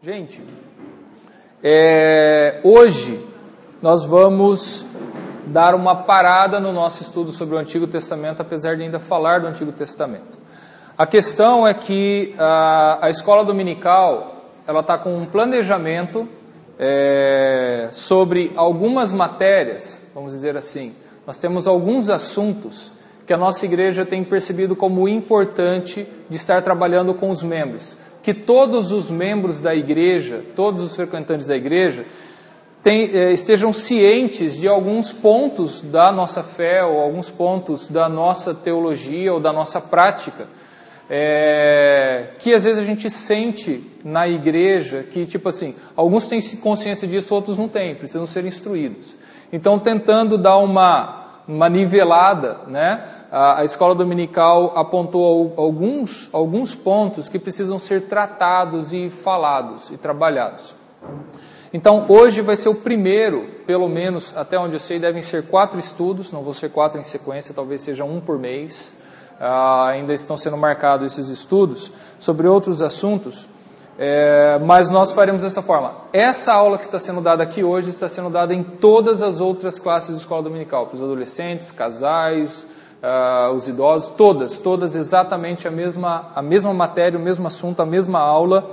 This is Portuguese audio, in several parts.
Gente, hoje nós vamos dar uma parada no nosso estudo sobre o Antigo Testamento, apesar de ainda falar do Antigo Testamento. A questão é que a escola dominical ela está com um planejamento sobre algumas matérias, vamos dizer assim. Nós temos alguns assuntos que a nossa igreja tem percebido como importante de estar trabalhando com os membros. Que todos os membros da igreja, todos os frequentantes da igreja, estejam cientes de alguns pontos da nossa fé, ou alguns pontos da nossa teologia, ou da nossa prática, que às vezes a gente sente na igreja, que tipo assim, alguns têm consciência disso, outros não têm, precisam ser instruídos. Então, tentando dar uma nivelada, né? A escola dominical apontou alguns pontos que precisam ser tratados e falados e trabalhados. Então, hoje vai ser o primeiro, pelo menos, até onde eu sei, devem ser 4 estudos, não vão ser 4 em sequência, talvez seja um por mês. Ainda estão sendo marcados esses estudos sobre outros assuntos, mas nós faremos dessa forma. Essa aula que está sendo dada aqui hoje está sendo dada em todas as outras classes de escola dominical, para os adolescentes, casais, os idosos, todas exatamente a mesma matéria, o mesmo assunto, a mesma aula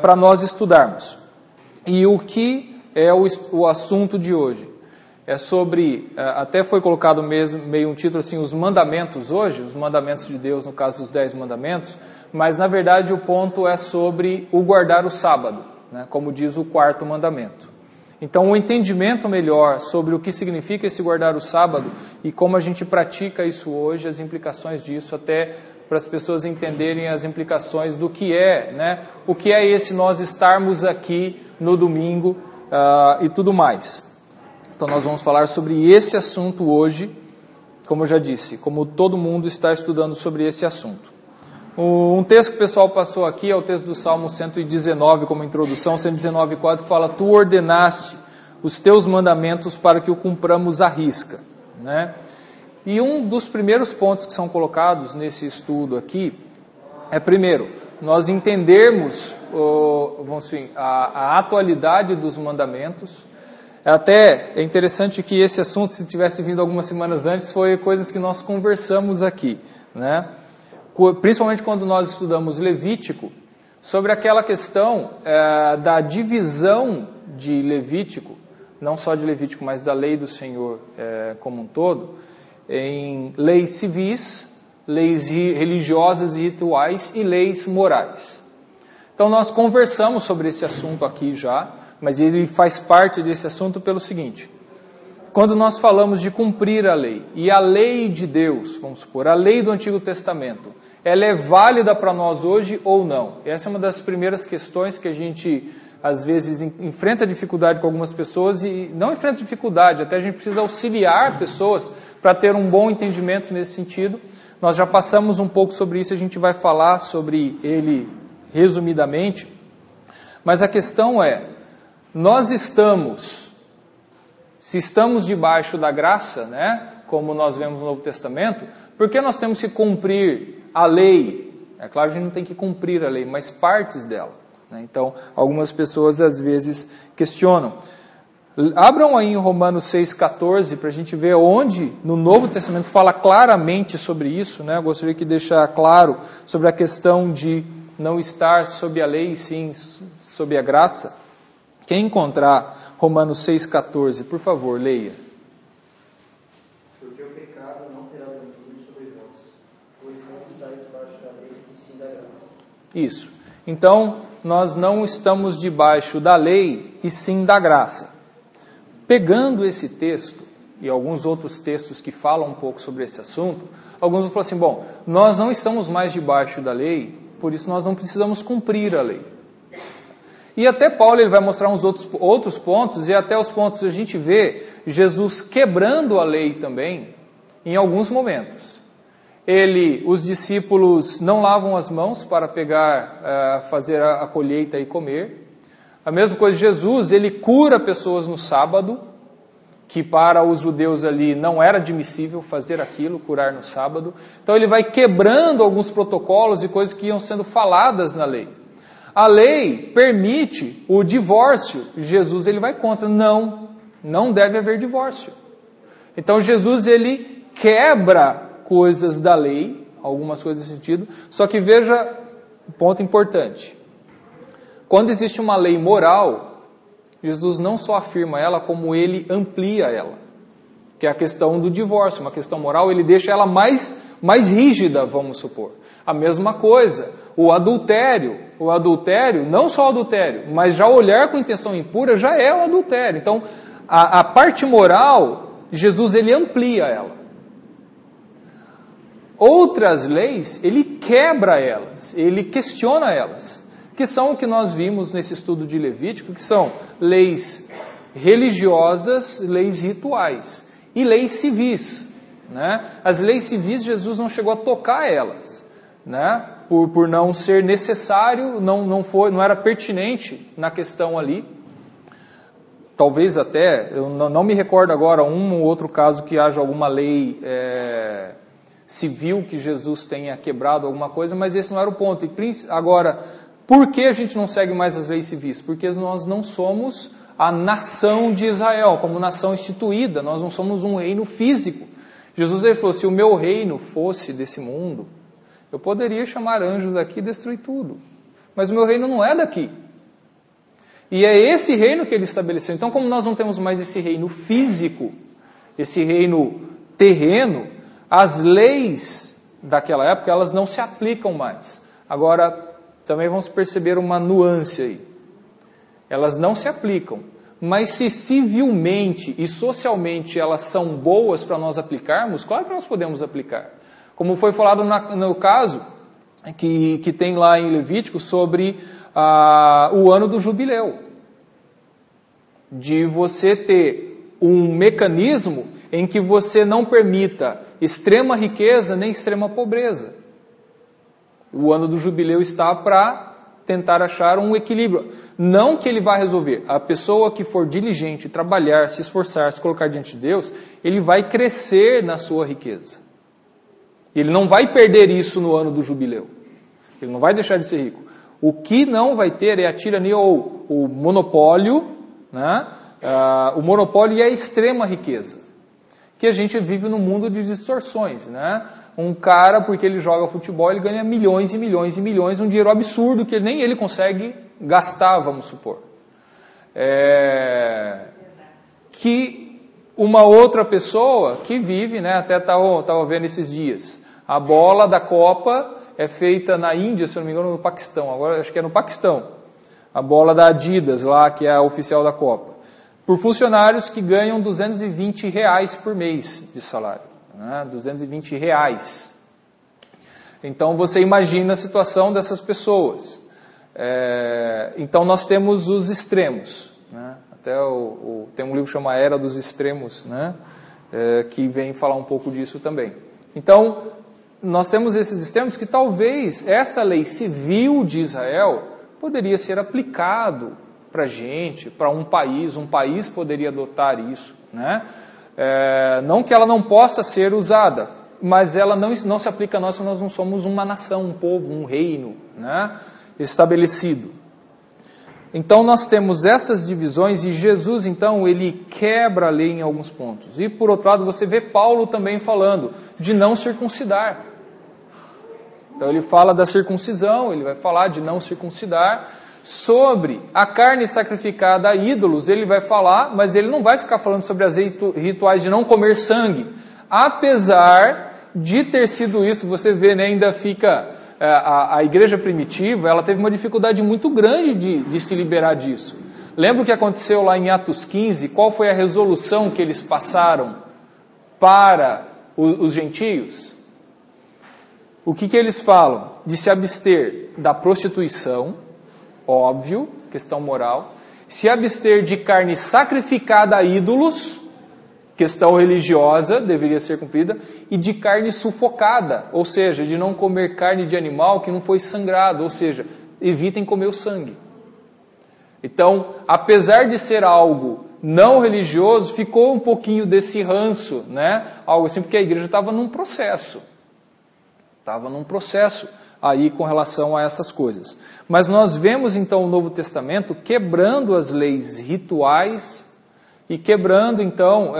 para nós estudarmos. E o que é o assunto de hoje? É sobre, até foi colocado meio um título assim, os mandamentos hoje, os mandamentos de Deus, no caso os 10 mandamentos, mas na verdade o ponto é sobre o guardar o sábado, né, como diz o 4º mandamento. Então, o entendimento melhor sobre o que significa esse guardar o sábado e como a gente pratica isso hoje, as implicações disso, até para as pessoas entenderem as implicações do que né? O que é esse nós estarmos aqui no domingo e tudo mais. Então, nós vamos falar sobre esse assunto hoje, como eu já disse, como todo mundo está estudando sobre esse assunto. Um texto que o pessoal passou aqui é o texto do Salmo 119, como introdução, 119,4, que fala: Tu ordenaste os teus mandamentos para que o cumpramos à risca. Né? E um dos primeiros pontos que são colocados nesse estudo aqui é, primeiro, nós entendermos a atualidade dos mandamentos. Até é interessante que esse assunto, se tivesse vindo algumas semanas antes, foi coisas que nós conversamos aqui, né? Principalmente quando nós estudamos Levítico, sobre aquela questão da divisão de Levítico, não só de Levítico, mas da lei do Senhor como um todo, em leis civis, leis religiosas e rituais e leis morais. Então nós conversamos sobre esse assunto aqui já, mas ele faz parte desse assunto pelo seguinte: quando nós falamos de cumprir a lei, e a lei de Deus, vamos supor, a lei do Antigo Testamento, ela é válida para nós hoje ou não? Essa é uma das primeiras questões que a gente, às vezes, enfrenta dificuldade com algumas pessoas, e não enfrenta dificuldade, até a gente precisa auxiliar pessoas para ter um bom entendimento nesse sentido. Nós já passamos um pouco sobre isso, a gente vai falar sobre ele resumidamente, mas a questão é, se estamos debaixo da graça, né, como nós vemos no Novo Testamento, por que nós temos que cumprir a lei? É claro que a gente não tem que cumprir a lei, mas partes dela, né? Então, algumas pessoas às vezes questionam. Abram aí em Romanos 6,14 para a gente ver onde no Novo Testamento fala claramente sobre isso, né? Eu gostaria de deixar claro sobre a questão de não estar sob a lei, sim sob a graça. Quem encontrar Romanos 6,14, por favor, leia. Porque o pecado não terá domínio sobre vós, pois não estáis debaixo da lei, e sim da graça. Isso. Então, nós não estamos debaixo da lei, e sim da graça. Pegando esse texto, e alguns outros textos que falam um pouco sobre esse assunto, alguns vão falar assim, bom, nós não estamos mais debaixo da lei, por isso nós não precisamos cumprir a lei. E até Paulo ele vai mostrar uns outros pontos, e até os pontos a gente vê Jesus quebrando a lei também, em alguns momentos. Os discípulos não lavam as mãos para fazer a colheita e comer. A mesma coisa, Jesus, ele cura pessoas no sábado, que para os judeus ali não era admissível fazer aquilo, curar no sábado. Então ele vai quebrando alguns protocolos e coisas que iam sendo faladas na lei. a lei permite o divórcio. Jesus ele vai contra. Não deve haver divórcio. Então Jesus ele quebra coisas da lei, algumas coisas nesse sentido. Só que veja um ponto importante. Quando existe uma lei moral, Jesus não só afirma ela, como ele amplia ela. Que é a questão do divórcio, uma questão moral, ele deixa ela mais rígida, vamos supor. A mesma coisa, o adultério, não só o adultério, mas já olhar com intenção impura já é o adultério. Então, a parte moral, Jesus ele amplia ela. Outras leis, ele quebra elas, ele questiona elas, que são o que nós vimos nesse estudo de Levítico, que são leis religiosas, leis rituais e leis civis. Né? As leis civis, Jesus não chegou a tocar elas, né? Por não ser necessário, não era pertinente na questão ali. Talvez até, eu não me recordo agora um ou outro caso que haja alguma lei civil que Jesus tenha quebrado alguma coisa, mas esse não era o ponto. Agora, por que a gente não segue mais as leis civis? Porque nós não somos a nação de Israel, como nação instituída, nós não somos um reino físico. Jesus ele falou, se o meu reino fosse desse mundo, eu poderia chamar anjos aqui e destruir tudo. Mas o meu reino não é daqui. E é esse reino que ele estabeleceu. Então, como nós não temos mais esse reino físico, esse reino terreno, as leis daquela época, elas não se aplicam mais. Agora, também vamos perceber uma nuance aí. Elas não se aplicam. Mas se civilmente e socialmente elas são boas para nós aplicarmos, claro que nós podemos aplicar. Como foi falado no caso que tem lá em Levítico sobre o ano do jubileu. De você ter um mecanismo em que você não permita extrema riqueza nem extrema pobreza. O ano do jubileu está para tentar achar um equilíbrio. Não que ele vá resolver. A pessoa que for diligente, trabalhar, se esforçar, se colocar diante de Deus, ele vai crescer na sua riqueza. Ele não vai perder isso no ano do jubileu. Ele não vai deixar de ser rico. O que não vai ter é a tirania ou o monopólio, né? O monopólio e a extrema riqueza. Que a gente vive num mundo de distorções, né? Um cara, porque ele joga futebol, ele ganha milhões e milhões e milhões, um dinheiro absurdo que nem ele consegue gastar, vamos supor. Que uma outra pessoa que vive, né? Até estava vendo esses dias, a bola da Copa é feita na Índia, se eu não me engano, no Paquistão, agora acho que é no Paquistão, a bola da Adidas lá, que é a oficial da Copa, por funcionários que ganham R$220 por mês de salário. R$220. Então você imagina a situação dessas pessoas. Então nós temos os extremos. Né? Até tem um livro que chama Era dos Extremos, né? Que vem falar um pouco disso também. Então nós temos esses extremos que talvez essa lei civil de Israel poderia ser aplicado para a gente, para um país poderia adotar isso, né? Não que ela não possa ser usada, mas ela não se aplica a nós se nós não somos uma nação, um povo, um reino, né, estabelecido. Então nós temos essas divisões e Jesus então ele quebra a lei em alguns pontos. E por outro lado você vê Paulo também falando de não circuncidar. Então ele fala da circuncisão, ele vai falar de não circuncidar. Sobre a carne sacrificada a ídolos, ele vai falar, mas ele não vai ficar falando sobre as rituais de não comer sangue. Apesar de ter sido isso, você vê, né, ainda fica... A igreja primitiva, ela teve uma dificuldade muito grande de se liberar disso. Lembra o que aconteceu lá em Atos 15? Qual foi a resolução que eles passaram para os gentios? O que eles falam? De se abster da prostituição, óbvio, questão moral, se abster de carne sacrificada a ídolos, questão religiosa, deveria ser cumprida, e de carne sufocada, ou seja, de não comer carne de animal que não foi sangrado, ou seja, evitem comer o sangue. Então, apesar de ser algo não religioso, ficou um pouquinho desse ranço, né? Algo assim, porque a igreja estava num processo. aí com relação a essas coisas. Mas nós vemos então o Novo Testamento quebrando as leis rituais e quebrando então,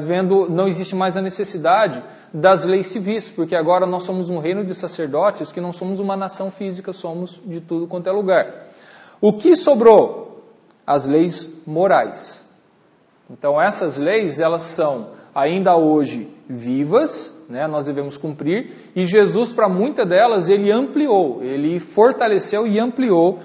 vendo, não existe mais a necessidade das leis civis, porque agora nós somos um reino de sacerdotes que não somos uma nação física, somos de tudo quanto é lugar. O que sobrou? As leis morais. Então essas leis, elas são ainda hoje vivas, né, nós devemos cumprir, e Jesus, para muitas delas, ele ampliou, ele fortaleceu e ampliou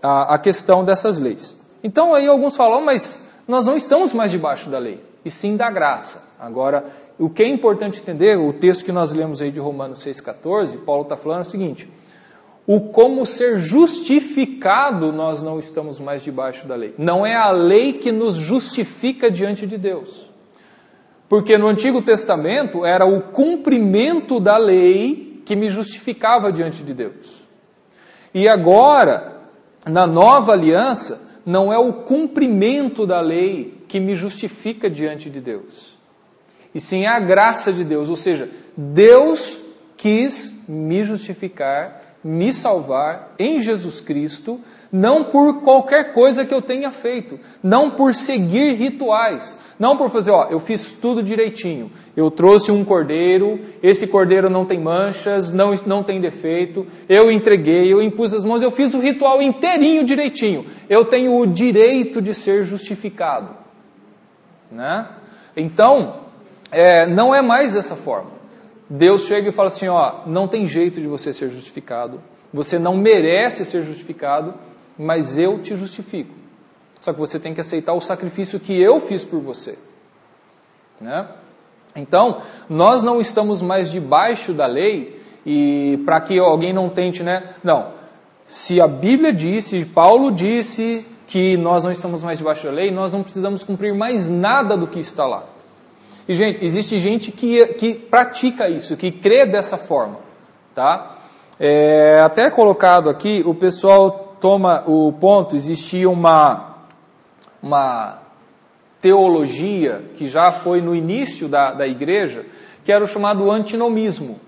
a questão dessas leis. Então aí alguns falam, mas nós não estamos mais debaixo da lei, e sim da graça. Agora, o que é importante entender, o texto que nós lemos aí de Romanos 6,14, Paulo está falando o seguinte, o como ser justificado, nós não estamos mais debaixo da lei. Não é a lei que nos justifica diante de Deus. Porque no Antigo Testamento era o cumprimento da lei que me justificava diante de Deus. E agora, na nova aliança, não é o cumprimento da lei que me justifica diante de Deus. E sim a graça de Deus, ou seja, Deus quis me justificar, me salvar em Jesus Cristo, não por qualquer coisa que eu tenha feito, não por seguir rituais, não por fazer, eu fiz tudo direitinho, eu trouxe um cordeiro, esse cordeiro não tem manchas, não tem defeito, eu entreguei, eu impus as mãos, eu fiz o ritual inteirinho direitinho, eu tenho o direito de ser justificado, né? Então, não é mais dessa forma. Deus chega e fala assim, não tem jeito de você ser justificado, você não merece ser justificado, mas eu te justifico. Só que você tem que aceitar o sacrifício que eu fiz por você. Né? Então, nós não estamos mais debaixo da lei, e para que alguém não tente, não, se a Bíblia disse, Paulo disse que nós não estamos mais debaixo da lei, nós não precisamos cumprir mais nada do que está lá. E, gente, existe gente que pratica isso, que crê dessa forma, tá? Até colocado aqui, o pessoal toma o ponto, existia uma teologia que já foi no início da igreja, que era o chamado antinomismo.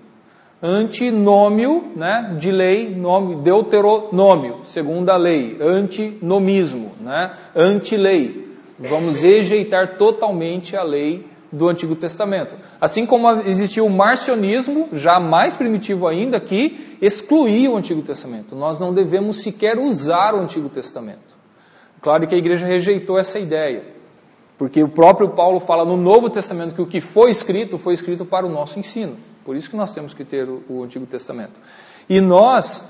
Antinômio, né, de lei, nome, deuteronômio, segunda lei, antinomismo, né, antilei. Vamos rejeitar totalmente a lei do Antigo Testamento. Assim como existia o marcionismo, já mais primitivo ainda, que excluía o Antigo Testamento. Nós não devemos sequer usar o Antigo Testamento. Claro que a igreja rejeitou essa ideia, porque o próprio Paulo fala no Novo Testamento que o que foi escrito para o nosso ensino. Por isso que nós temos que ter o Antigo Testamento. E nós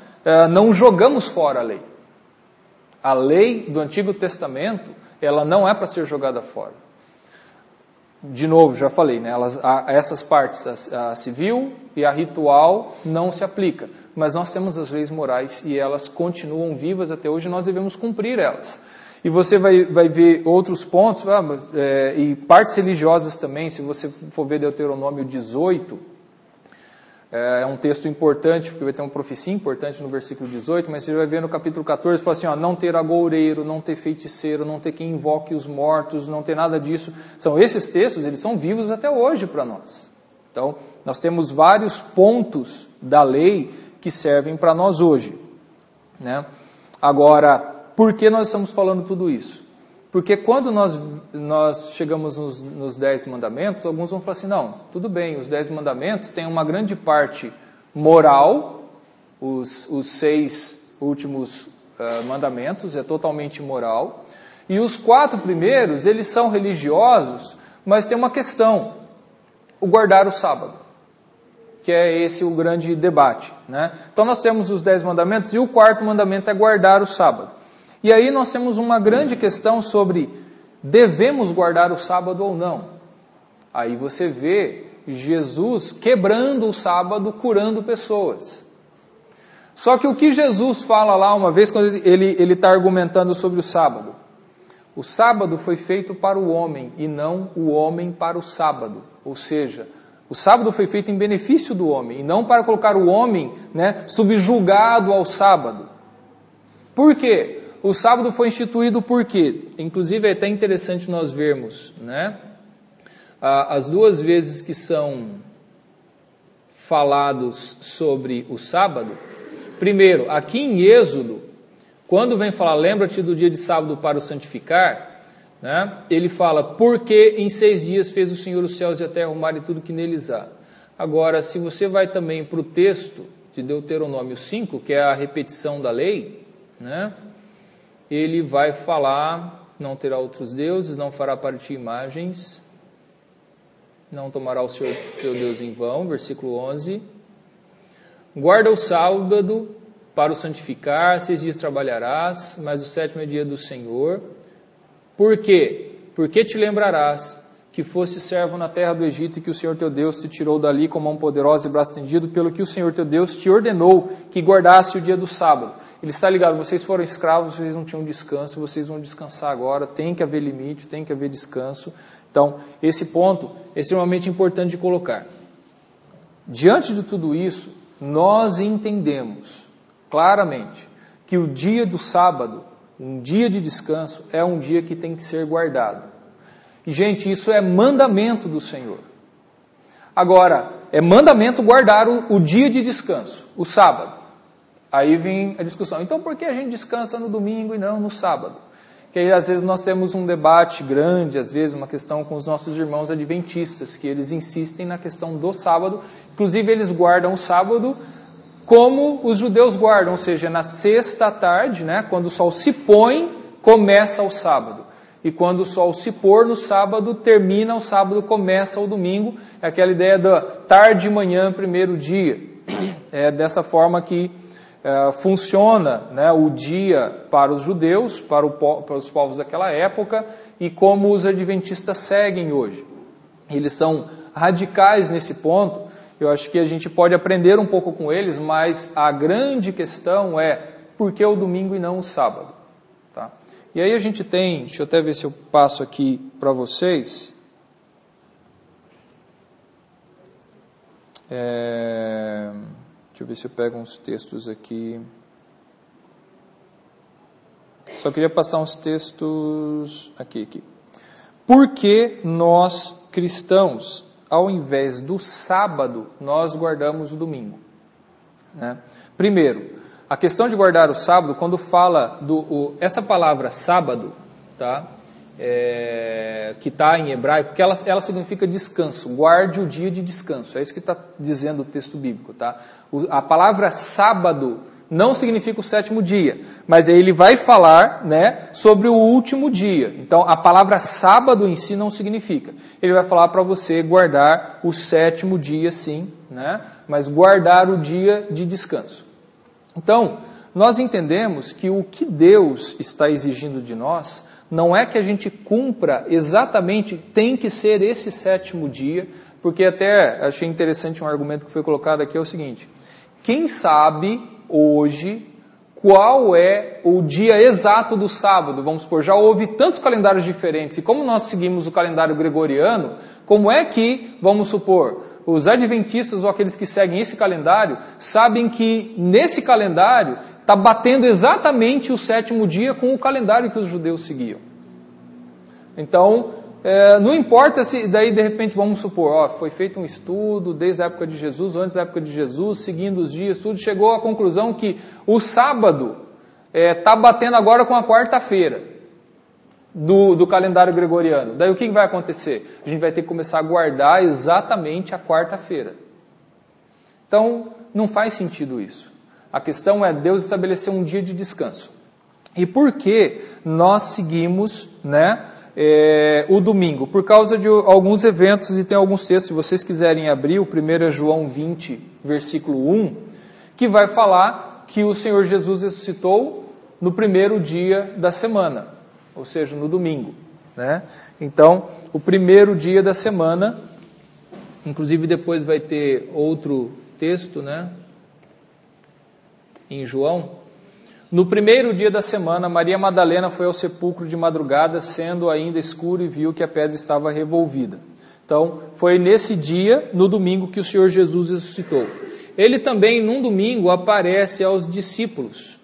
não jogamos fora a lei. A lei do Antigo Testamento, ela não é para ser jogada fora. De novo, já falei, né? Essas partes, a civil e a ritual, não se aplica. Mas nós temos as leis morais e elas continuam vivas até hoje e nós devemos cumprir elas. E você vai ver outros pontos, e partes religiosas também, se você for ver Deuteronômio 18, é um texto importante, porque vai ter uma profecia importante no versículo 18, mas você vai ver no capítulo 14, fala assim, não ter agoureiro, não ter feiticeiro, não ter quem invoque os mortos, não ter nada disso. São esses textos, eles são vivos até hoje para nós. Então, nós temos vários pontos da lei que servem para nós hoje. Né? Agora, por que nós estamos falando tudo isso? Porque quando nós chegamos nos 10 mandamentos, alguns vão falar assim, não, tudo bem, os 10 mandamentos têm uma grande parte moral, os 6 últimos mandamentos é totalmente moral, e os 4 primeiros, eles são religiosos, mas tem uma questão, o guardar o sábado, que é esse o grande debate. Né? Então nós temos os 10 mandamentos, e o 4º mandamento é guardar o sábado. E aí nós temos uma grande questão sobre devemos guardar o sábado ou não. Aí você vê Jesus quebrando o sábado, curando pessoas. Só que o que Jesus fala lá uma vez, quando ele está argumentando sobre o sábado? O sábado foi feito para o homem e não o homem para o sábado. Ou seja, o sábado foi feito em benefício do homem e não para colocar o homem, subjugado ao sábado. Por quê? O sábado foi instituído por quê? Inclusive é até interessante nós vermos, as 2 vezes que são falados sobre o sábado. Primeiro, aqui em Êxodo, quando vem falar, lembra-te do dia de sábado para o santificar, né? Ele fala, porque em 6 dias fez o Senhor os céus e a terra, o mar e tudo que neles há. Agora, se você vai também para o texto de Deuteronômio 5, que é a repetição da lei, né? Ele vai falar, não terá outros deuses, não fará para ti imagens, não tomará o Senhor teu Deus em vão, versículo 11. Guarda o sábado para o santificar, 6 dias trabalharás, mas o 7º é dia do Senhor. Por quê? Porque te lembrarás que foste servo na terra do Egito e que o Senhor teu Deus te tirou dali com mão poderosa e braço estendido, pelo que o Senhor teu Deus te ordenou que guardasse o dia do sábado. Ele está ligado, vocês foram escravos, vocês não tinham descanso, vocês vão descansar agora, tem que haver limite, tem que haver descanso. Então, esse ponto é extremamente importante de colocar. Diante de tudo isso, nós entendemos claramente que o dia do sábado, um dia de descanso, é um dia que tem que ser guardado. E, gente, isso é mandamento do Senhor. Agora, é mandamento guardar o dia de descanso, o sábado. Aí vem a discussão. Então, por que a gente descansa no domingo e não no sábado? Que aí, às vezes, nós temos um debate grande, às vezes, uma questão com os nossos irmãos adventistas, que eles insistem na questão do sábado. Inclusive, eles guardam o sábado como os judeus guardam, ou seja, na sexta tarde, né, quando o sol se põe, começa o sábado. E quando o sol se pôr no sábado, termina o sábado, começa o domingo. É aquela ideia da tarde e manhã, primeiro dia. É dessa forma que funciona, né, o dia para os judeus, para os povos daquela época, e como os adventistas seguem hoje. Eles são radicais nesse ponto. Eu acho que a gente pode aprender um pouco com eles, mas a grande questão é por que o domingo e não o sábado? Tá? E aí a gente tem, deixa eu até ver se eu passo aqui para vocês. Deixa eu ver se eu pego uns textos aqui. Só queria passar uns textos aqui. Por que nós, cristãos, ao invés do sábado, nós guardamos o domingo? Né? Primeiro, a questão de guardar o sábado, quando fala essa palavra sábado, tá? Que está em hebraico, que ela significa descanso, guarde o dia de descanso, é isso que está dizendo o texto bíblico. Tá? A palavra sábado não significa o 7º dia, mas aí ele vai falar, né, sobre o último dia. Então, a palavra sábado em si não significa. Ele vai falar para você guardar o 7º dia, sim, né, mas guardar o dia de descanso. Então, nós entendemos que o que Deus está exigindo de nós não é que a gente cumpra exatamente, tem que ser esse 7º dia, porque até achei interessante um argumento que foi colocado aqui, é o seguinte: quem sabe hoje qual é o dia exato do sábado? Vamos supor, já houve tantos calendários diferentes, e como nós seguimos o calendário gregoriano, como é que, vamos supor, os adventistas ou aqueles que seguem esse calendário sabem que nesse calendário está batendo exatamente o 7º dia com o calendário que os judeus seguiam? Então, não importa se daí de repente, vamos supor, foi feito um estudo desde a época de Jesus, antes da época de Jesus, seguindo os dias, tudo, chegou à conclusão que o sábado está batendo agora com a quarta-feira do calendário gregoriano. Daí o que vai acontecer? A gente vai ter que começar a guardar exatamente a quarta-feira. Então, não faz sentido isso. A questão é Deus estabelecer um dia de descanso. E por que nós seguimos, né, o domingo? Por causa de alguns eventos, e tem alguns textos, se vocês quiserem abrir, o 1 João 20, versículo 1, que vai falar que o Senhor Jesus ressuscitou no primeiro dia da semana, ou seja, no domingo. Né? Então, o primeiro dia da semana, inclusive depois vai ter outro texto, né, em João. No primeiro dia da semana, Maria Madalena foi ao sepulcro de madrugada, sendo ainda escuro, e viu que a pedra estava revolvida. Então, foi nesse dia, no domingo, que o Senhor Jesus ressuscitou. Ele também, num domingo, aparece aos discípulos.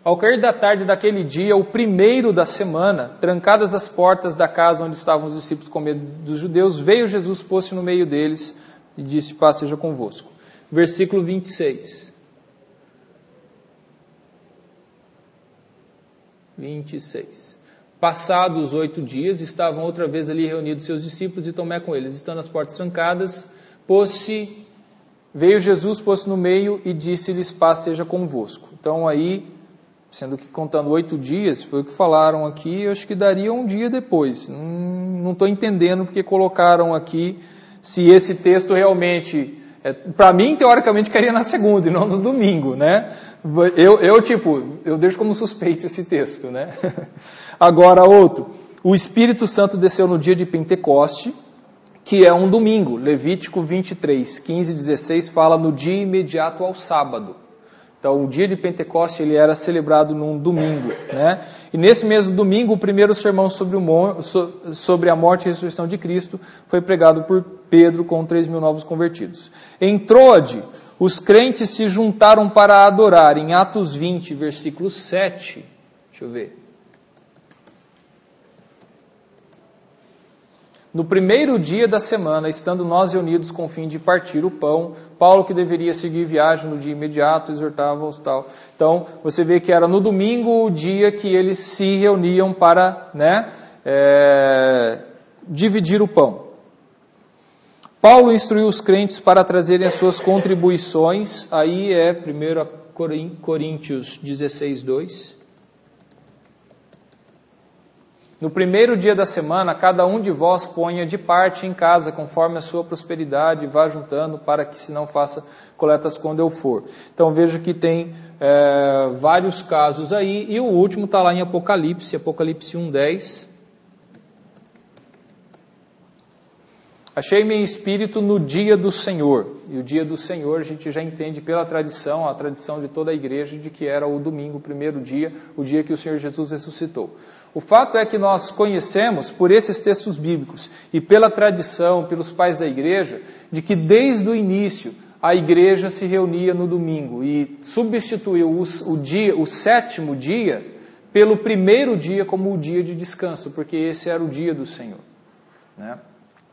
Ao cair da tarde daquele dia, o primeiro da semana, trancadas as portas da casa onde estavam os discípulos com medo dos judeus, veio Jesus, pôs-se no meio deles e disse: paz seja convosco. versículo 26. 26. Passados 8 dias, estavam outra vez ali reunidos seus discípulos e Tomé com eles. Estando as portas trancadas, veio Jesus, pôs-se no meio e disse-lhes: paz seja convosco. Então aí, sendo que contando 8 dias, foi o que falaram aqui, eu acho que daria um dia depois. Não estou entendendo porque colocaram aqui, se esse texto realmente... para mim, teoricamente, cairia na segunda e não no domingo, né? Eu deixo como suspeito esse texto, né? Agora, outro. O Espírito Santo desceu no dia de Pentecoste, que é um domingo. Levítico 23, 15 e 16 fala no dia imediato ao sábado. Então, o dia de Pentecoste ele era celebrado num domingo, né? E nesse mesmo domingo, o primeiro sermão sobre a morte e ressurreição de Cristo foi pregado por Pedro com 3.000 novos convertidos. Em Troade, os crentes se juntaram para adorar. Em Atos 20, versículo 7, deixa eu ver. No primeiro dia da semana, estando nós reunidos com o fim de partir o pão, Paulo, que deveria seguir viagem no dia imediato, exortava-os tal. Então, você vê que era no domingo o dia que eles se reuniam para, dividir o pão. Paulo instruiu os crentes para trazerem as suas contribuições. Aí é 1 Coríntios 16, 2. No primeiro dia da semana, cada um de vós ponha de parte em casa, conforme a sua prosperidade, e vá juntando, para que se não faça coletas quando eu for. Então veja que tem vários casos aí, e o último está lá em Apocalipse 1:10. Achei-me em espírito no dia do Senhor. E o dia do Senhor a gente já entende pela tradição, a tradição de toda a igreja, de que era o domingo, o primeiro dia, o dia que o Senhor Jesus ressuscitou. O fato é que nós conhecemos, por esses textos bíblicos e pela tradição, pelos pais da igreja, de que desde o início a igreja se reunia no domingo e substituiu o sétimo dia pelo primeiro dia como o dia de descanso, porque esse era o dia do Senhor, né?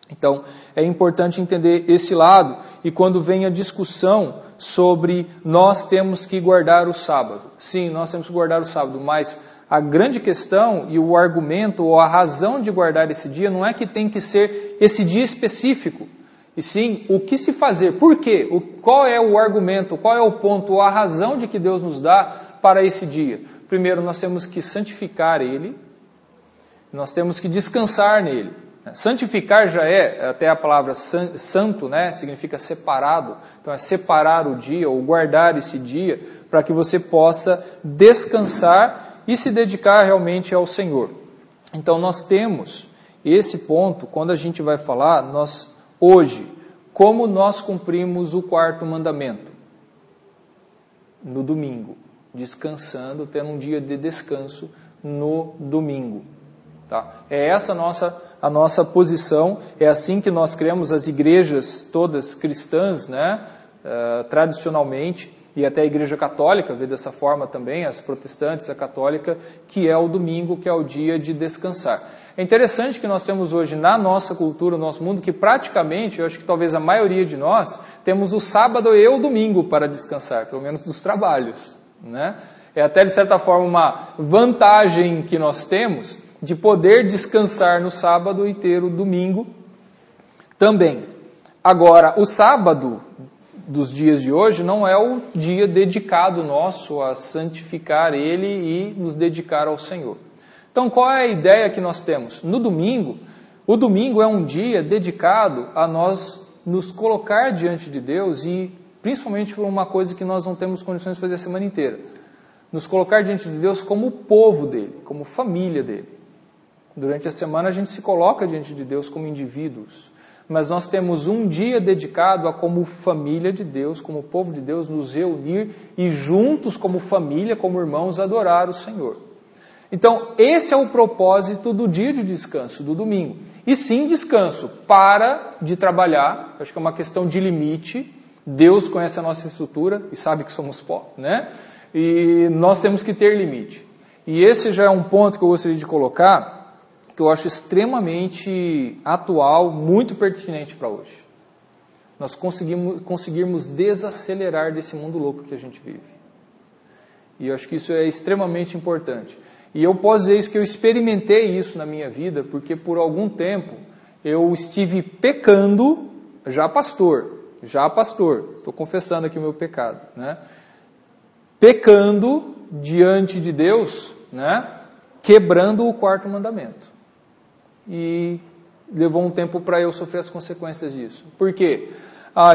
Então, é importante entender esse lado, e quando vem a discussão sobre nós temos que guardar o sábado. Sim, nós temos que guardar o sábado, mas a grande questão e o argumento ou a razão de guardar esse dia não é que tem que ser esse dia específico, e sim o que se fazer, por quê, qual é o argumento, qual é o ponto, ou a razão de que Deus nos dá para esse dia. Primeiro, nós temos que santificar ele, nós temos que descansar nele. Santificar já até a palavra santo, né, significa separado. Então é separar o dia ou guardar esse dia para que você possa descansar e se dedicar realmente ao Senhor. Então nós temos esse ponto quando a gente vai falar hoje, como nós cumprimos o 4º mandamento? No domingo, descansando, tendo um dia de descanso no domingo. Tá? É essa a nossa posição, é assim que nós cremos, as igrejas todas cristãs, né, tradicionalmente, e até a igreja católica vê dessa forma também, as protestantes, a católica, que é o domingo, que é o dia de descansar. É interessante que nós temos hoje na nossa cultura, no nosso mundo, que praticamente, eu acho que talvez a maioria de nós, temos o sábado e o domingo para descansar, pelo menos dos trabalhos, né? É até de certa forma uma vantagem que nós temos, de poder descansar no sábado e ter o domingo também. Agora, o sábado dos dias de hoje não é o dia dedicado nosso a santificar ele e nos dedicar ao Senhor. Então, qual é a ideia que nós temos? No domingo, o domingo é um dia dedicado a nós nos colocar diante de Deus e, principalmente por uma coisa que nós não temos condições de fazer a semana inteira, nos colocar diante de Deus como o povo dele, como família dele. Durante a semana a gente se coloca diante de Deus como indivíduos, mas nós temos um dia dedicado a, como família de Deus, como povo de Deus, nos reunir e juntos como família, como irmãos, adorar o Senhor. Então, esse é o propósito do dia de descanso, do domingo. E sim, descanso, para de trabalhar, acho que é uma questão de limite. Deus conhece a nossa estrutura e sabe que somos pó, né? E nós temos que ter limite. E esse já é um ponto que eu gostaria de colocar, que eu acho extremamente atual, muito pertinente para hoje. nós conseguirmos desacelerar desse mundo louco que a gente vive. E eu acho que isso é extremamente importante. E eu posso dizer isso, que eu experimentei isso na minha vida, porque por algum tempo eu estive pecando, já pastor, estou confessando aqui o meu pecado, né? Pecando diante de Deus, né? Quebrando o quarto mandamento. E levou um tempo para eu sofrer as consequências disso. Por quê?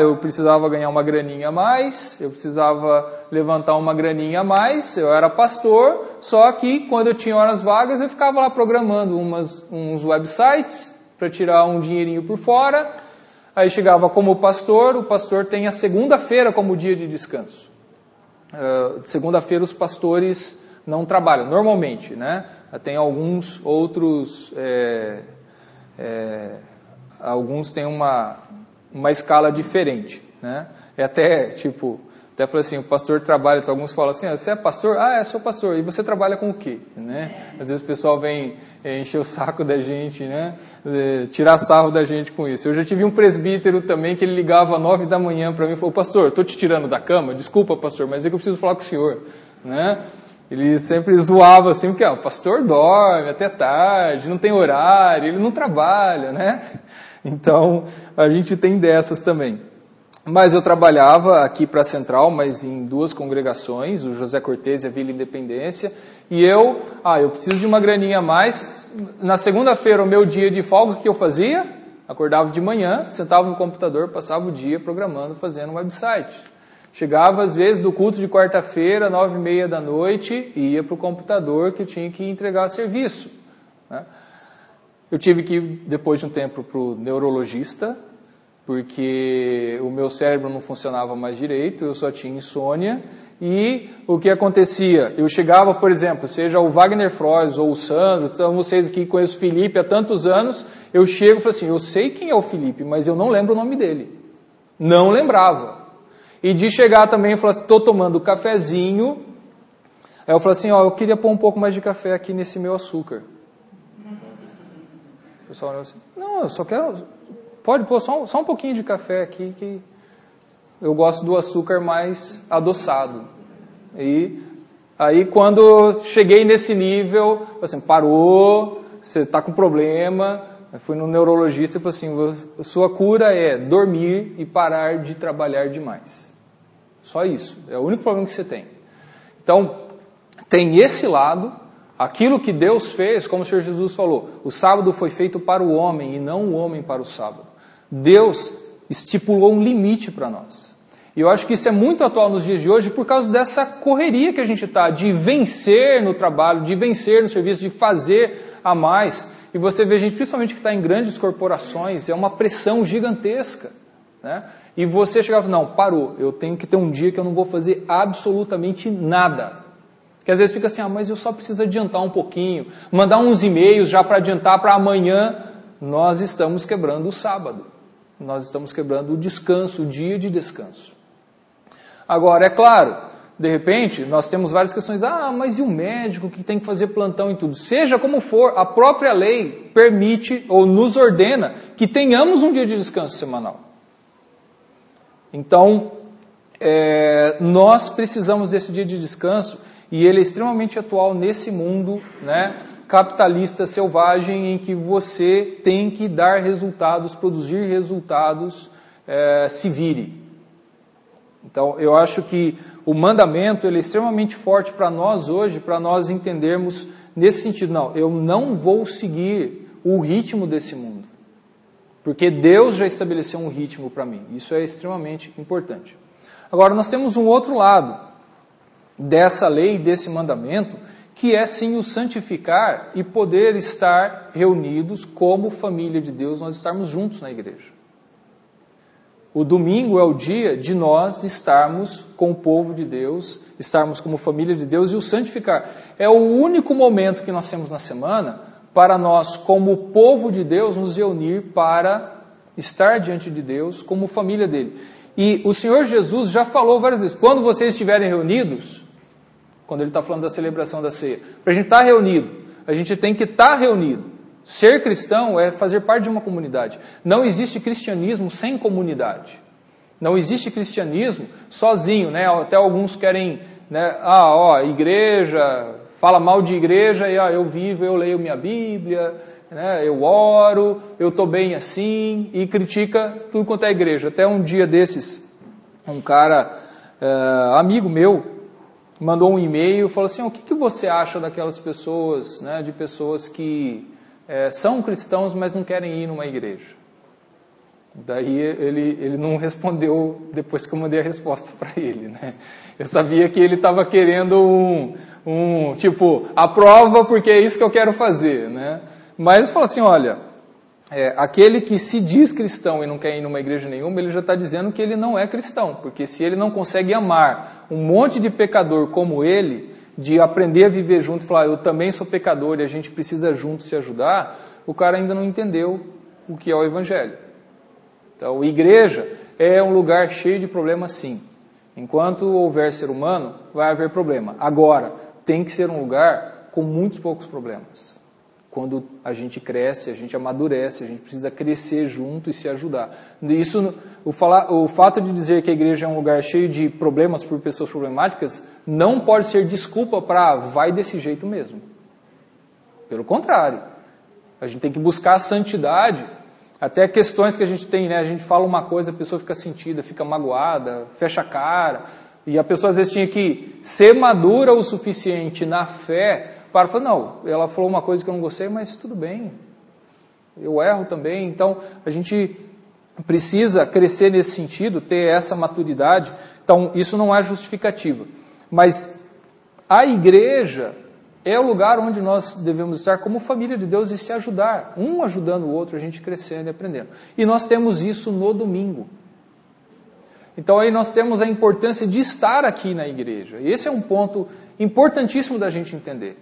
Eu precisava ganhar uma graninha a mais, eu precisava levantar uma graninha a mais, eu era pastor, só que quando eu tinha horas vagas eu ficava lá programando uns websites para tirar um dinheirinho por fora. Aí chegava como pastor, o pastor tem a segunda-feira como dia de descanso. Segunda-feira os pastores não trabalham, normalmente, né? Tem alguns outros, alguns têm uma escala diferente, né? Até falei assim, o pastor trabalha, então alguns falam assim, você é pastor? Sou pastor. E você trabalha com o quê? Né? Às vezes o pessoal vem encher o saco da gente, né? Tirar sarro da gente com isso. Eu já tive um presbítero também que ele ligava às 9 da manhã para mim e falou, pastor, estou te tirando da cama? Desculpa, pastor, mas é que eu preciso falar com o senhor. Né? Ele sempre zoava assim, porque o pastor dorme até tarde, não tem horário, ele não trabalha, né? Então, a gente tem dessas também. Mas eu trabalhava aqui para a Central, mas em 2 congregações, o José Cortez e a Vila Independência, e eu preciso de uma graninha a mais. Na segunda-feira, o meu dia de folga, o que eu fazia? Acordava de manhã, sentava no computador, passava o dia programando, fazendo um website. Chegava, às vezes, do culto de quarta-feira, 9h30 da noite, e ia para o computador que eu tinha que entregar serviço, né? Eu tive que ir, depois de um tempo, para o neurologista, porque o meu cérebro não funcionava mais direito, eu só tinha insônia, e o que acontecia? Eu chegava, por exemplo, seja o Wagner Frois ou o Sandro, então vocês aqui conhecem o Felipe há tantos anos, eu chego e falo assim, eu sei quem é o Felipe, mas eu não lembro o nome dele. Não lembrava. E de chegar também e falar assim, estou tomando cafezinho, aí eu falo assim, eu queria pôr um pouco mais de café aqui nesse meu açúcar. O pessoal olha assim, não, eu só quero, pode pôr só um pouquinho de café aqui, que eu gosto do açúcar mais adoçado. E aí quando cheguei nesse nível, assim, parou, você está com problema. Eu fui no neurologista e falei assim, sua cura é dormir e parar de trabalhar demais. Só isso, é o único problema que você tem. Então, tem esse lado, aquilo que Deus fez, como o Senhor Jesus falou, o sábado foi feito para o homem e não o homem para o sábado. Deus estipulou um limite para nós. E eu acho que isso é muito atual nos dias de hoje por causa dessa correria que a gente está, de vencer no trabalho, de vencer no serviço, de fazer a mais. E você vê gente, principalmente que está em grandes corporações, é uma pressão gigantesca, né? E você chegava, não, parou, eu tenho que ter um dia que eu não vou fazer absolutamente nada. Que às vezes fica assim, mas eu só preciso adiantar um pouquinho, mandar uns e-mails já para adiantar para amanhã. Nós estamos quebrando o sábado, nós estamos quebrando o descanso, o dia de descanso. Agora, é claro, de repente, nós temos várias questões, mas e o médico que tem que fazer plantão e tudo? Seja como for, a própria lei permite ou nos ordena que tenhamos um dia de descanso semanal. Então, nós precisamos desse dia de descanso e ele é extremamente atual nesse mundo, né, capitalista selvagem em que você tem que dar resultados, produzir resultados, se vire. Então, eu acho que o mandamento ele é extremamente forte para nós hoje, para nós entendermos nesse sentido. Não, eu não vou seguir o ritmo desse mundo, porque Deus já estabeleceu um ritmo para mim. Isso é extremamente importante. Agora, nós temos um outro lado dessa lei, desse mandamento, que é sim o santificar e poder estar reunidos como família de Deus, nós estarmos juntos na igreja. O domingo é o dia de nós estarmos com o povo de Deus, estarmos como família de Deus, e o santificar é o único momento que nós temos na semana para nós, como povo de Deus, nos reunir para estar diante de Deus como família dele. E o Senhor Jesus já falou várias vezes, quando vocês estiverem reunidos, quando ele está falando da celebração da ceia, para a gente estar reunido, a gente tem que estar reunido. Ser cristão é fazer parte de uma comunidade. Não existe cristianismo sem comunidade. Não existe cristianismo sozinho, né? Até alguns querem, né? Igreja, fala mal de igreja e eu vivo, eu leio minha Bíblia, né? Eu oro, eu estou bem assim, e critica tudo quanto é igreja. Até um dia desses, um cara, amigo meu, mandou um e-mail e falou assim, o que você acha daquelas pessoas, né? De pessoas que são cristãos, mas não querem ir numa igreja? Daí ele não respondeu depois que eu mandei a resposta para ele, né? Eu sabia que ele estava querendo tipo, aprova porque é isso que eu quero fazer, né? Mas falou assim, olha, aquele que se diz cristão e não quer ir numa igreja nenhuma, ele já está dizendo que ele não é cristão, porque se ele não consegue amar um monte de pecador como ele, de aprender a viver junto e falar, eu também sou pecador e a gente precisa juntos se ajudar, o cara ainda não entendeu o que é o Evangelho. Então, igreja é um lugar cheio de problemas, sim. Enquanto houver ser humano, vai haver problema. Agora, tem que ser um lugar com muitos poucos problemas. Quando a gente cresce, a gente amadurece, a gente precisa crescer junto e se ajudar. Isso, o fato de dizer que a igreja é um lugar cheio de problemas por pessoas problemáticas, não pode ser desculpa para vai desse jeito mesmo. Pelo contrário, a gente tem que buscar a santidade. Até questões que a gente tem, né? A gente fala uma coisa, a pessoa fica sentida, fica magoada, fecha a cara. E a pessoa às vezes tinha que ser madura o suficiente na fé para falar, não, ela falou uma coisa que eu não gostei, mas tudo bem. Eu erro também. Então, a gente precisa crescer nesse sentido, ter essa maturidade. Então, isso não é justificativa. Mas a igreja é o lugar onde nós devemos estar como família de Deus e se ajudar, um ajudando o outro, a gente crescendo e aprendendo. E nós temos isso no domingo. Então aí nós temos a importância de estar aqui na igreja. E esse é um ponto importantíssimo da gente entender.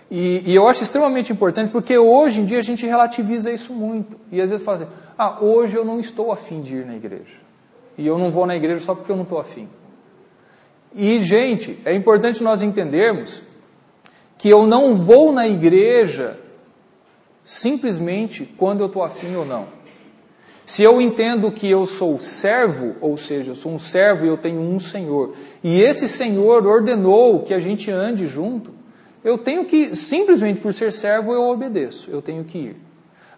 E eu acho extremamente importante porque hoje em dia a gente relativiza isso muito. E às vezes fala assim, hoje eu não estou afim de ir na igreja. E eu não vou na igreja só porque eu não estou afim. E gente, é importante nós entendermos que eu não vou na igreja simplesmente quando eu estou afim ou não. Se eu entendo que eu sou servo, ou seja, eu sou um servo e eu tenho um Senhor, e esse Senhor ordenou que a gente ande junto, eu tenho que, simplesmente por ser servo, eu obedeço, eu tenho que ir.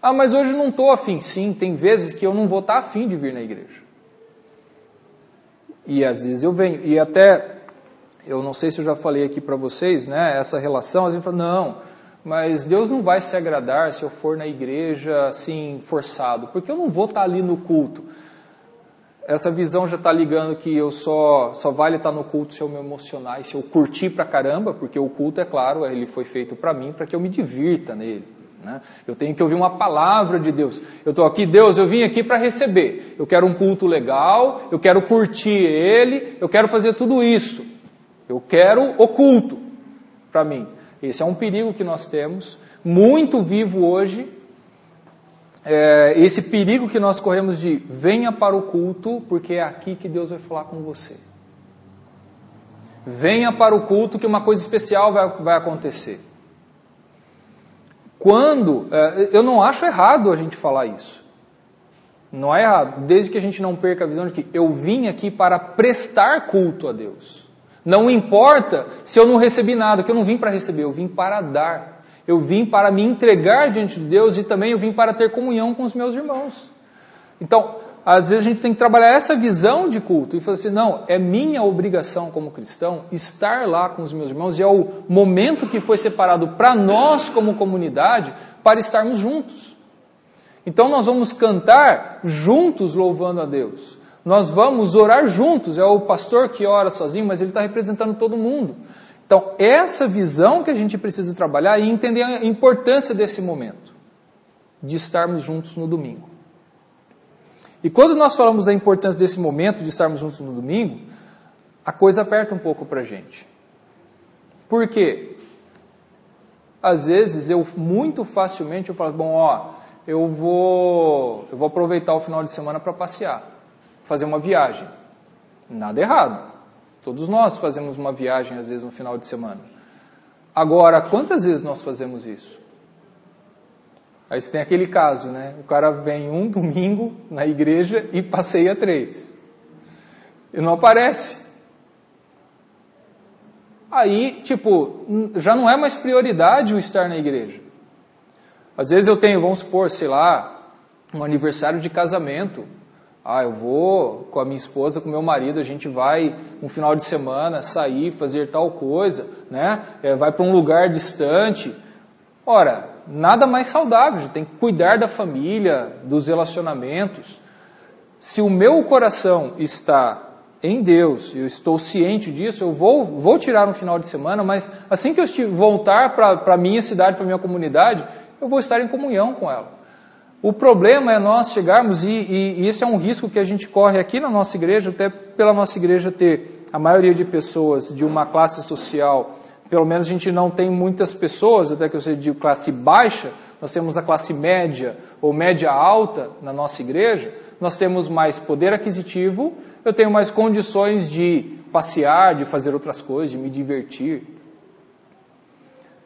Mas hoje eu não estou afim. Sim, tem vezes que eu não vou estar afim de vir na igreja. E às vezes eu venho, e até... Eu não sei se eu já falei aqui para vocês, né, essa relação, a gente fala, não, mas Deus não vai se agradar se eu for na igreja assim, forçado, porque eu não vou estar ali no culto. Essa visão já está ligando que eu só vale estar no culto se eu me emocionar e se eu curtir pra caramba, porque o culto, é claro, ele foi feito para mim, para que eu me divirta nele. Né? Eu tenho que ouvir uma palavra de Deus. Eu estou aqui, Deus, eu vim aqui para receber. Eu quero um culto legal, eu quero curtir ele, eu quero fazer tudo isso. Eu quero o culto para mim. Esse é um perigo que nós temos, muito vivo hoje. Esse perigo que nós corremos de venha para o culto, porque é aqui que Deus vai falar com você. Venha para o culto que uma coisa especial vai acontecer. Eu não acho errado a gente falar isso. Não é errado, desde que a gente não perca a visão de que eu vim aqui para prestar culto a Deus. Não importa se eu não recebi nada, que eu não vim para receber, eu vim para dar. Eu vim para me entregar diante de Deus e também eu vim para ter comunhão com os meus irmãos. Então, às vezes a gente tem que trabalhar essa visão de culto e falar assim, não, é minha obrigação como cristão estar lá com os meus irmãos e é o momento que foi separado para nós como comunidade para estarmos juntos. Então nós vamos cantar juntos louvando a Deus. Nós vamos orar juntos, é o pastor que ora sozinho, mas ele está representando todo mundo. Então, essa visão que a gente precisa trabalhar e entender a importância desse momento, de estarmos juntos no domingo. E quando nós falamos da importância desse momento de estarmos juntos no domingo, a coisa aperta um pouco para a gente. Por quê? Às vezes, muito facilmente, eu falo, eu vou aproveitar o final de semana para passear. Fazer uma viagem. Nada errado. Todos nós fazemos uma viagem, às vezes, no final de semana. Agora, quantas vezes nós fazemos isso? Aí você tem aquele caso, né? O cara vem um domingo na igreja e passeia 3. E não aparece. Aí, já não é mais prioridade o estar na igreja. Às vezes eu tenho, vamos supor, sei lá, um aniversário de casamento. Eu vou com a minha esposa, com o meu marido, a gente vai um final de semana sair, fazer tal coisa, né? Vai para um lugar distante. Ora, nada mais saudável, a gente tem que cuidar da família, dos relacionamentos. Se o meu coração está em Deus, eu estou ciente disso, eu vou tirar um final de semana, mas assim que eu voltar para a minha cidade, para a minha comunidade, eu vou estar em comunhão com ela. O problema é nós chegarmos, e esse é um risco que a gente corre aqui na nossa igreja, até pela nossa igreja ter a maioria de pessoas de uma classe social, pelo menos a gente não tem muitas pessoas, até que eu sei de classe baixa, nós temos a classe média ou média alta na nossa igreja, nós temos mais poder aquisitivo, eu tenho mais condições de passear, de fazer outras coisas, de me divertir.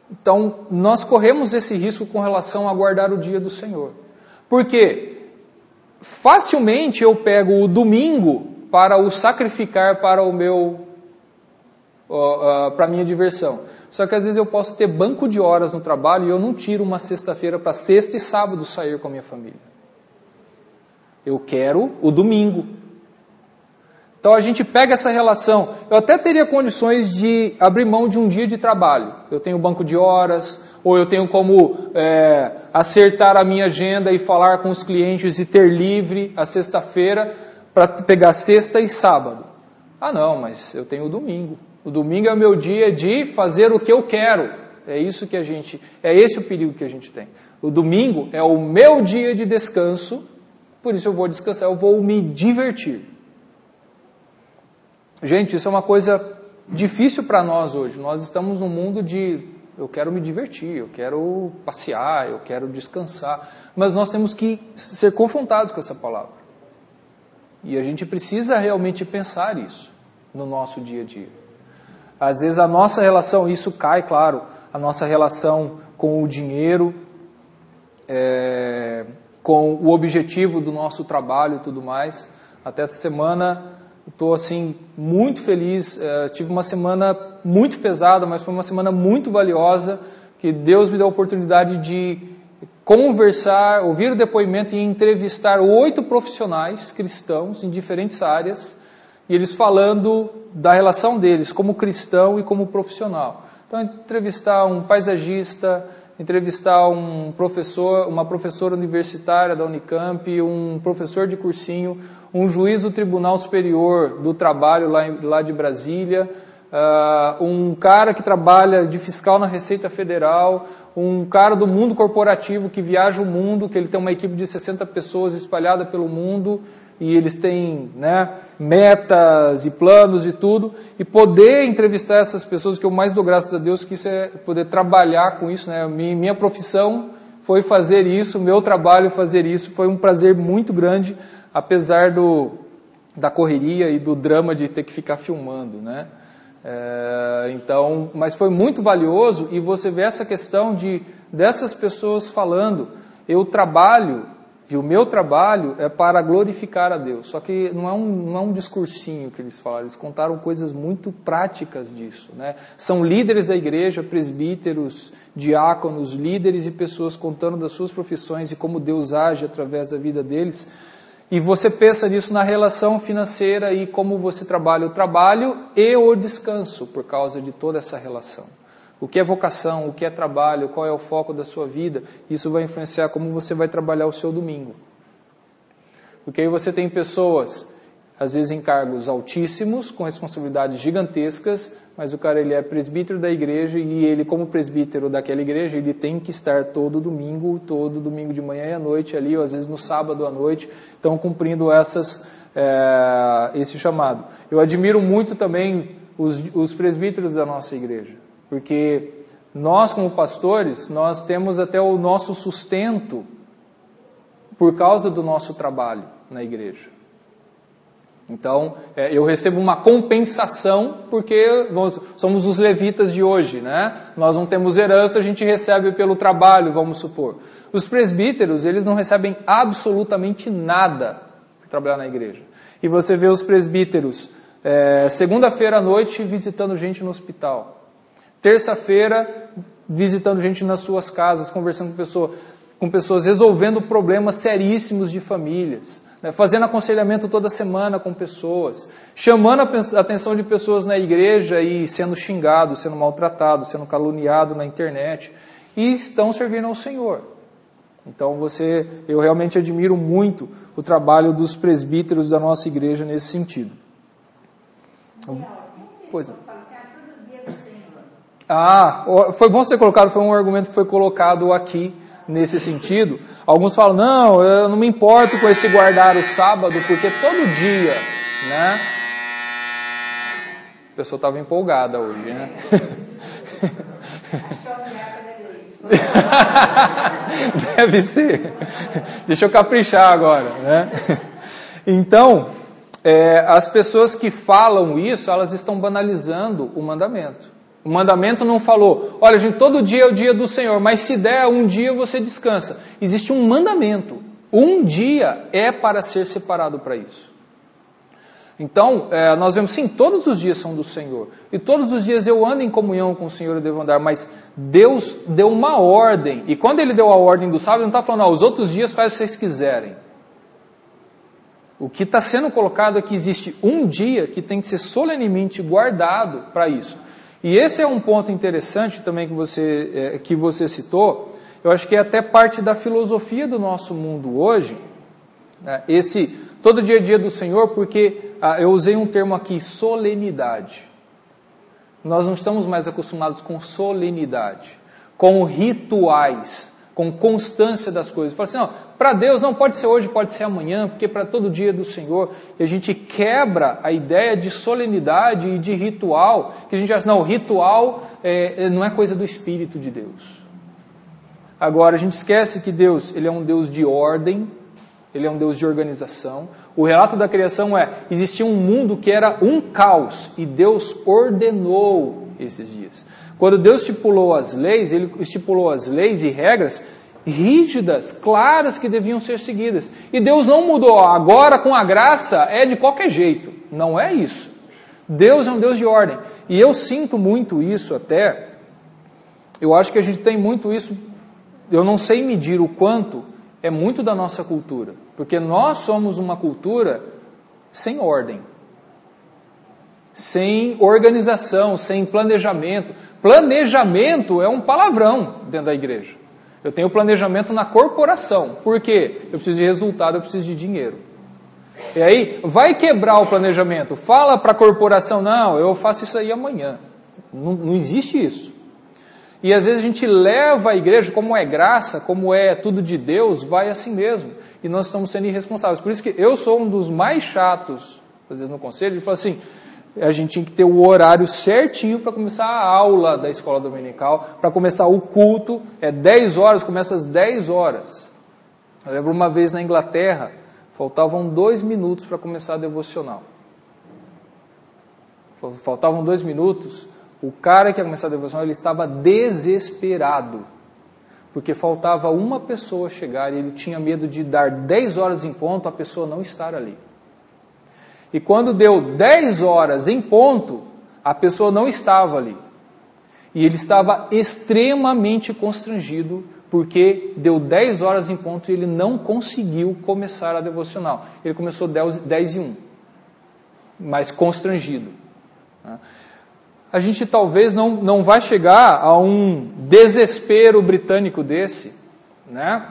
Então, nós corremos esse risco com relação a guardar o dia do Senhor. Porque facilmente eu pego o domingo para o sacrificar para para a minha diversão. Só que às vezes eu posso ter banco de horas no trabalho e eu não tiro uma sexta-feira para sexta e sábado sair com a minha família. Eu quero o domingo. Então a gente pega essa relação. Eu até teria condições de abrir mão de um dia de trabalho. Eu tenho banco de horas, ou eu tenho como acertar a minha agenda e falar com os clientes e ter livre a sexta-feira para pegar sexta e sábado. Não, mas eu tenho o domingo. O domingo é o meu dia de fazer o que eu quero. É esse o perigo que a gente tem. O domingo é o meu dia de descanso, por isso eu vou descansar, eu vou me divertir. Gente, isso é uma coisa difícil para nós hoje. Nós estamos num mundo de eu quero me divertir, eu quero passear, eu quero descansar. Mas nós temos que ser confrontados com essa palavra. E a gente precisa realmente pensar isso no nosso dia a dia. Às vezes a nossa relação, isso cai, claro, a nossa relação com o dinheiro, com o objetivo do nosso trabalho e tudo mais. Até essa semana estou assim muito feliz, tive uma semana muito pesada, mas foi uma semana muito valiosa, que Deus me deu a oportunidade de conversar, ouvir o depoimento e entrevistar 8 profissionais cristãos em diferentes áreas, e eles falando da relação deles como cristão e como profissional. Então, entrevistar um paisagista, entrevistar uma professora universitária da Unicamp, um professor de cursinho, um juiz do Tribunal Superior do Trabalho lá de Brasília, um cara que trabalha de fiscal na Receita Federal, um cara do mundo corporativo que viaja o mundo, que ele tem uma equipe de 60 pessoas espalhada pelo mundo, e eles têm metas e planos e tudo, e poder entrevistar essas pessoas, que eu mais dou graças a Deus, que isso é poder trabalhar com isso, né? Minha profissão foi fazer isso, meu trabalho fazer isso, foi um prazer muito grande, apesar da correria e do drama de ter que ficar filmando, né? Mas foi muito valioso, e você vê essa questão dessas pessoas falando, eu trabalho, e o meu trabalho é para glorificar a Deus. Só que não é um discursinho que eles falaram, eles contaram coisas muito práticas disso, né? São líderes da igreja, presbíteros, diáconos, líderes e pessoas contando das suas profissões e como Deus age através da vida deles. E você pensa nisso na relação financeira e como você trabalha o trabalho e o descanso por causa de toda essa relação. O que é vocação, o que é trabalho, qual é o foco da sua vida, isso vai influenciar como você vai trabalhar o seu domingo. Porque aí você tem pessoas, às vezes em cargos altíssimos, com responsabilidades gigantescas, mas o cara ele é presbítero da igreja e ele, como presbítero daquela igreja, ele tem que estar todo domingo de manhã e à noite ali, ou às vezes no sábado à noite, estão cumprindo esse chamado. Eu admiro muito também os presbíteros da nossa igreja, porque nós, como pastores, nós temos até o nosso sustento por causa do nosso trabalho na igreja. Então, eu recebo uma compensação porque somos os levitas de hoje, né? Nós não temos herança, a gente recebe pelo trabalho, vamos supor. Os presbíteros, eles não recebem absolutamente nada para trabalhar na igreja. E você vê os presbíteros, segunda-feira à noite, visitando gente no hospital. Terça-feira, visitando gente nas suas casas, conversando com pessoas, resolvendo problemas seríssimos de famílias, né? Fazendo aconselhamento toda semana com pessoas, chamando a atenção de pessoas na igreja e sendo xingados, sendo maltratados, sendo caluniados na internet, e estão servindo ao Senhor. Então eu realmente admiro muito o trabalho dos presbíteros da nossa igreja nesse sentido. Pois não. Foi bom você ter colocado, foi um argumento que foi colocado aqui nesse sentido. Alguns falam, não, eu não me importo com esse guardar o sábado, porque todo dia, né? A pessoa estava empolgada hoje, né? Deve ser. Deixa eu caprichar agora, né? Então, as pessoas que falam isso, elas estão banalizando o mandamento. O mandamento não falou, olha gente, todo dia é o dia do Senhor, mas se der um dia você descansa. Existe um mandamento. Um dia é para ser separado para isso. Então, nós vemos, sim, todos os dias são do Senhor. E todos os dias eu ando em comunhão com o Senhor e devo andar, mas Deus deu uma ordem. E quando Ele deu a ordem do sábado, Ele não está falando, os outros dias faz o que vocês quiserem. O que está sendo colocado é que existe um dia que tem que ser solenemente guardado para isso. E esse é um ponto interessante também que você citou. Eu acho que é até parte da filosofia do nosso mundo hoje. Todo dia é dia do Senhor, porque eu usei um termo aqui, solenidade. Nós não estamos mais acostumados com solenidade, com rituais, com constância das coisas. Fala assim, para Deus não pode ser hoje, pode ser amanhã, porque para todo dia é do Senhor. E a gente quebra a ideia de solenidade e de ritual, que a gente acha, não, ritual não é coisa do Espírito de Deus. Agora, a gente esquece que Deus, Ele é um Deus de ordem, Ele é um Deus de organização. O relato da criação existia um mundo que era um caos, e Deus ordenou esses dias. Quando Deus estipulou as leis, Ele estipulou as leis e regras rígidas, claras, que deviam ser seguidas. E Deus não mudou, agora com a graça é de qualquer jeito. Não é isso. Deus é um Deus de ordem. E eu sinto muito isso até, eu acho que a gente tem muito isso, eu não sei medir o quanto, é muito da nossa cultura. Porque nós somos uma cultura sem ordem, sem organização, sem planejamento. Planejamento é um palavrão dentro da igreja. Eu tenho planejamento na corporação. Por quê? Eu preciso de resultado, eu preciso de dinheiro. E aí, vai quebrar o planejamento. Fala para a corporação, não, eu faço isso aí amanhã. Não existe isso. E às vezes a gente leva a igreja, como é graça, como é tudo de Deus, vai assim mesmo. E nós estamos sendo irresponsáveis. Por isso que eu sou um dos mais chatos, às vezes no conselho, de falar assim, a gente tinha que ter o horário certinho para começar a aula da escola dominical, para começar o culto, 10 horas, começa às 10 horas. Eu lembro uma vez na Inglaterra, faltavam 2 minutos para começar a devocional. Faltavam 2 minutos, o cara que ia começar a devocional, ele estava desesperado, porque faltava uma pessoa chegar e ele tinha medo de dar 10 horas em ponto, a pessoa não estar ali. E quando deu 10 horas em ponto, a pessoa não estava ali. E ele estava extremamente constrangido, porque deu 10 horas em ponto e ele não conseguiu começar a devocional. Ele começou 10:01, mas constrangido. A gente talvez não vai chegar a um desespero britânico desse, né?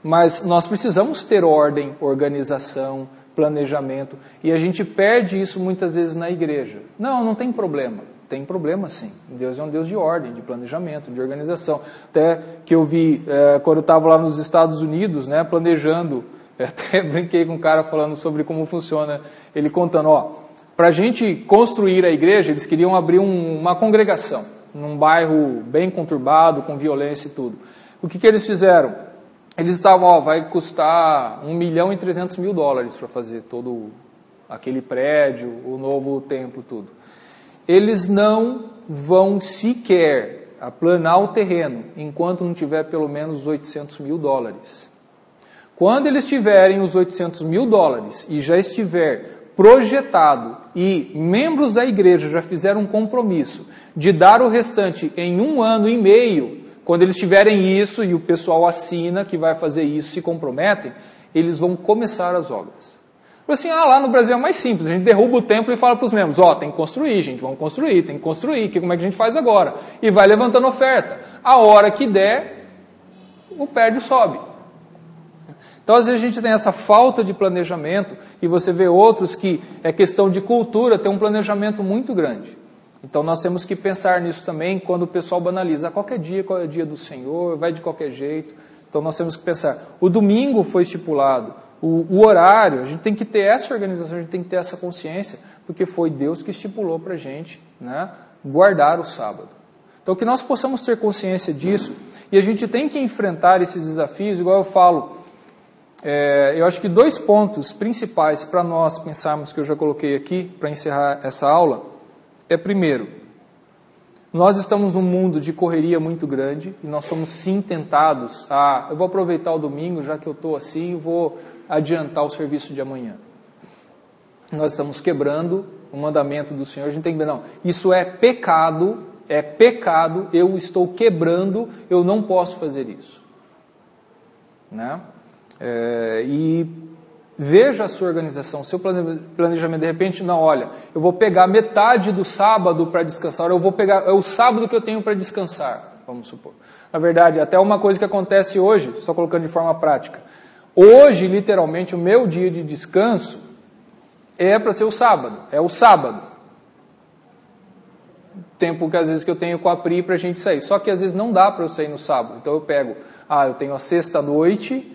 Mas nós precisamos ter ordem, organização, planejamento, e a gente perde isso muitas vezes na igreja. Não tem problema. Tem problema sim. Deus é um Deus de ordem, de planejamento, de organização. Até que eu vi, quando eu estava lá nos Estados Unidos, né, planejando, até brinquei com um cara falando sobre como funciona, ele contando, para a gente construir a igreja, eles queriam abrir uma congregação, num bairro bem conturbado, com violência e tudo. O que eles fizeram? Eles estavam, vai custar $1.300.000 para fazer todo aquele prédio, o novo templo, tudo. Eles não vão sequer aplanar o terreno, enquanto não tiver pelo menos $800.000. Quando eles tiverem os $800.000 e já estiver projetado e membros da igreja já fizeram um compromisso de dar o restante em 1 ano e meio, quando eles tiverem isso e o pessoal assina que vai fazer isso, se comprometem, eles vão começar as obras. Assim, lá no Brasil é mais simples, a gente derruba o templo e fala para os membros, tem que construir, gente, vamos construir, tem que construir, como é que a gente faz agora? E vai levantando oferta. A hora que der, o prédio sobe. Então, às vezes a gente tem essa falta de planejamento e você vê outros que é questão de cultura, tem um planejamento muito grande. Então, nós temos que pensar nisso também quando o pessoal banaliza. Qualquer dia, qual é o dia do Senhor, vai de qualquer jeito. Então, nós temos que pensar. O domingo foi estipulado, o horário, a gente tem que ter essa organização, a gente tem que ter essa consciência, porque foi Deus que estipulou para a gente, né, guardar o sábado. Então, que nós possamos ter consciência disso e a gente tem que enfrentar esses desafios, igual eu falo. Eu acho que 2 pontos principais para nós pensarmos, que eu já coloquei aqui para encerrar essa aula, primeiro, nós estamos num mundo de correria muito grande e nós somos sim tentados eu vou aproveitar o domingo, já que eu estou assim, vou adiantar o serviço de amanhã. Nós estamos quebrando o mandamento do Senhor, a gente tem que ver, não, isso é pecado, eu estou quebrando, eu não posso fazer isso. Né? E veja a sua organização, seu planejamento, de repente, não, olha, eu vou pegar metade do sábado para descansar, eu vou pegar o sábado que eu tenho para descansar, vamos supor. Na verdade, até uma coisa que acontece hoje, só colocando de forma prática, hoje, literalmente, o meu dia de descanso é para ser o sábado, é o sábado. Tempo que às vezes que eu tenho com a Pri para a gente sair, só que às vezes não dá para eu sair no sábado, então eu pego, eu tenho a sexta-noite,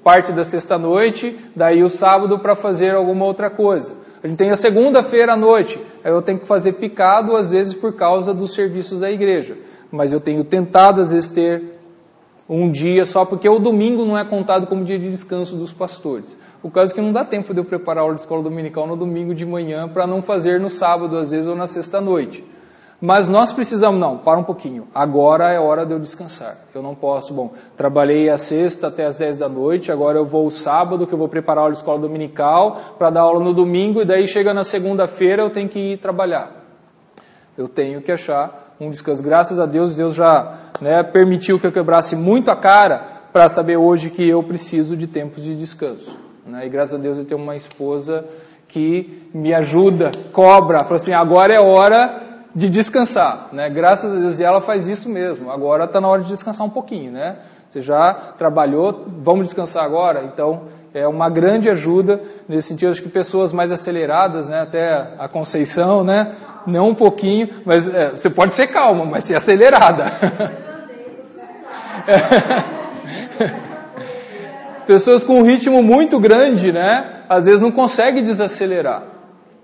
parte da sexta-noite, daí o sábado para fazer alguma outra coisa. A gente tem a segunda-feira à noite, aí eu tenho que fazer picado, às vezes por causa dos serviços da igreja. Mas eu tenho tentado, às vezes, ter um dia só, porque o domingo não é contado como dia de descanso dos pastores. O caso é que não dá tempo de eu preparar a aula de escola dominical no domingo de manhã, para não fazer no sábado, às vezes, ou na sexta-noite. Mas nós precisamos, para um pouquinho, agora é hora de eu descansar. Eu não posso, trabalhei a sexta até as 10 da noite, agora eu vou o sábado, que eu vou preparar a aula de escola dominical, para dar aula no domingo, e daí chega na segunda-feira eu tenho que ir trabalhar. Eu tenho que achar um descanso. Graças a Deus, Deus já permitiu que eu quebrasse muito a cara, para saber hoje que eu preciso de tempos de descanso. E graças a Deus eu tenho uma esposa que me ajuda, cobra, fala assim, agora é hora de descansar, Graças a Deus, e ela faz isso mesmo. Agora está na hora de descansar um pouquinho, Você já trabalhou, vamos descansar agora? Então, é uma grande ajuda nesse sentido. Acho que pessoas mais aceleradas, até a Conceição, não um pouquinho, mas você pode ser calma, mas ser acelerada. Pessoas com um ritmo muito grande, às vezes não conseguem desacelerar.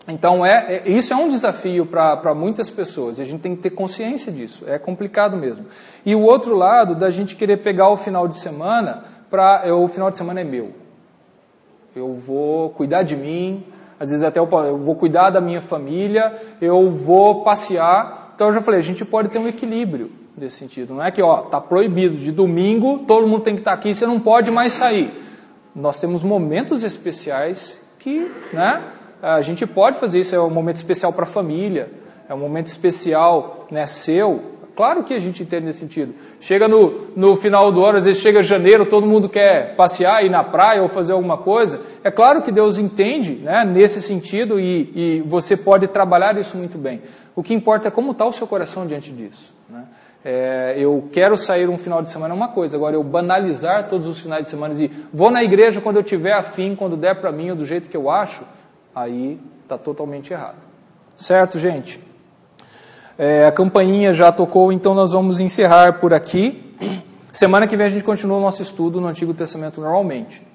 Então, isso é um desafio para muitas pessoas, e a gente tem que ter consciência disso, é complicado mesmo. E o outro lado, da gente querer pegar o final de semana, o final de semana é meu. Eu vou cuidar de mim, às vezes até eu vou cuidar da minha família, eu vou passear. Então, eu já falei, a gente pode ter um equilíbrio nesse sentido. Não é que, está proibido, de domingo todo mundo tem que estar aqui, você não pode mais sair. Nós temos momentos especiais que, a gente pode fazer isso, é um momento especial para a família, é um momento especial, seu. Claro que a gente entende nesse sentido. Chega no final do ano, às vezes chega janeiro, todo mundo quer passear, ir na praia ou fazer alguma coisa. É claro que Deus entende, nesse sentido, e você pode trabalhar isso muito bem. O que importa é como está o seu coração diante disso. Eu quero sair um final de semana é uma coisa, agora eu banalizar todos os finais de semana e vou na igreja quando eu tiver afim, quando der para mim, ou do jeito que eu acho, aí está totalmente errado. Certo, gente? A campainha já tocou, então nós vamos encerrar por aqui. Semana que vem a gente continua o nosso estudo no Antigo Testamento normalmente.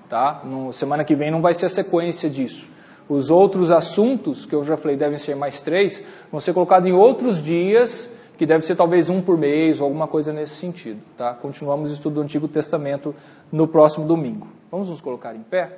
Semana que vem não vai ser a sequência disso. Os outros assuntos, que eu já falei, devem ser mais 3, vão ser colocados em outros dias, que deve ser talvez um por mês, ou alguma coisa nesse sentido. Continuamos o estudo do Antigo Testamento no próximo domingo. Vamos nos colocar em pé?